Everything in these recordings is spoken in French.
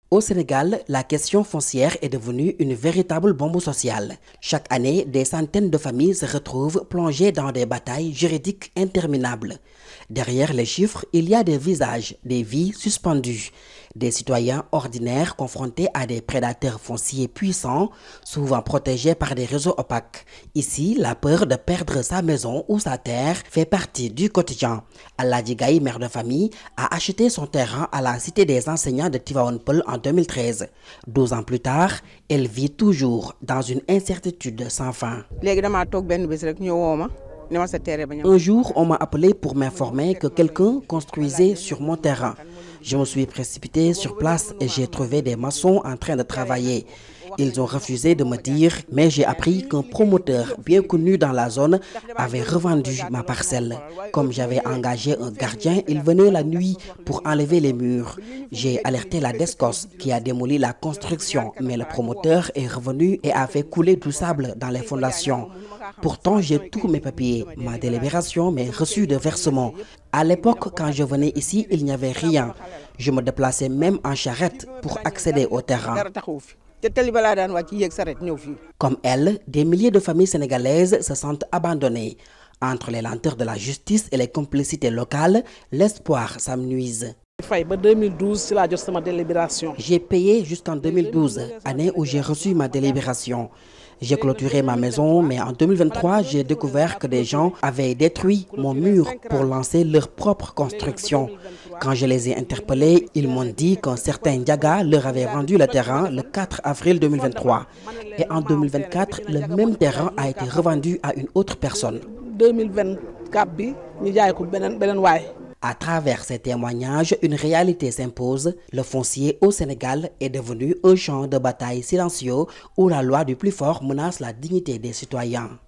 Au Sénégal, la question foncière est devenue une véritable bombe sociale. Chaque année, des centaines de familles se retrouvent plongées dans des batailles juridiques interminables. Derrière les chiffres, il y a des visages, des vies suspendues, des citoyens ordinaires confrontés à des prédateurs fonciers puissants, souvent protégés par des réseaux opaques. Ici, la peur de perdre sa maison ou sa terre fait partie du quotidien. Aladji Gaye, mère de famille, a acheté son terrain à la Cité des enseignants de Tivaouane Peulh en 2013. 12 ans plus tard, elle vit toujours dans une incertitude sans fin. Un jour, on m'a appelé pour m'informer que quelqu'un construisait sur mon terrain. Je me suis précipité sur place et j'ai trouvé des maçons en train de travailler. Ils ont refusé de me dire, mais j'ai appris qu'un promoteur bien connu dans la zone avait revendu ma parcelle. Comme j'avais engagé un gardien, il venait la nuit pour enlever les murs. J'ai alerté la DSCOS qui a démoli la construction, mais le promoteur est revenu et a fait couler du sable dans les fondations. Pourtant, j'ai tous mes papiers, ma délibération, mes reçus de versement. À l'époque, quand je venais ici, il n'y avait rien. Je me déplaçais même en charrette pour accéder au terrain. Comme elle, des milliers de familles sénégalaises se sentent abandonnées. Entre les lenteurs de la justice et les complicités locales, l'espoir s'amenuise. J'ai payé jusqu'en 2012, année où j'ai reçu ma délibération. J'ai clôturé ma maison, mais en 2023, j'ai découvert que des gens avaient détruit mon mur pour lancer leur propre construction. Quand je les ai interpellés, ils m'ont dit qu'un certain Ndiaga leur avait vendu le terrain le 4 avril 2023. Et en 2024, le même terrain a été revendu à une autre personne. À travers ces témoignages, une réalité s'impose. Le foncier au Sénégal est devenu un champ de bataille silencieux où la loi du plus fort menace la dignité des citoyens.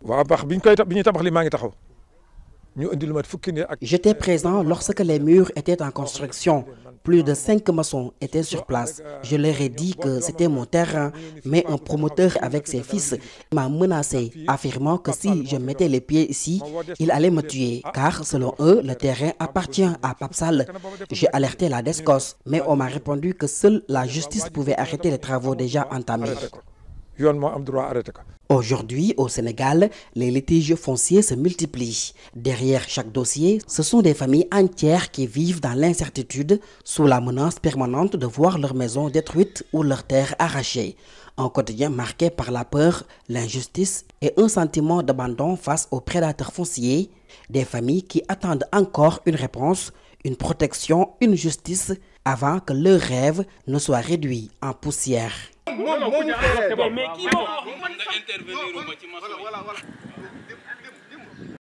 J'étais présent lorsque les murs étaient en construction. Plus de 5 maçons étaient sur place. Je leur ai dit que c'était mon terrain, mais un promoteur avec ses fils m'a menacé, affirmant que si je mettais les pieds ici, il allait me tuer, car selon eux, le terrain appartient à Papsal. J'ai alerté la DSCOS, mais on m'a répondu que seule la justice pouvait arrêter les travaux déjà entamés. Aujourd'hui, au Sénégal, les litiges fonciers se multiplient. Derrière chaque dossier, ce sont des familles entières qui vivent dans l'incertitude, sous la menace permanente de voir leur maison détruite ou leur terre arrachée. Un quotidien marqué par la peur, l'injustice et un sentiment d'abandon face aux prédateurs fonciers. Des familles qui attendent encore une réponse, une protection, une justice, avant que leurs rêves ne soient réduits en poussière.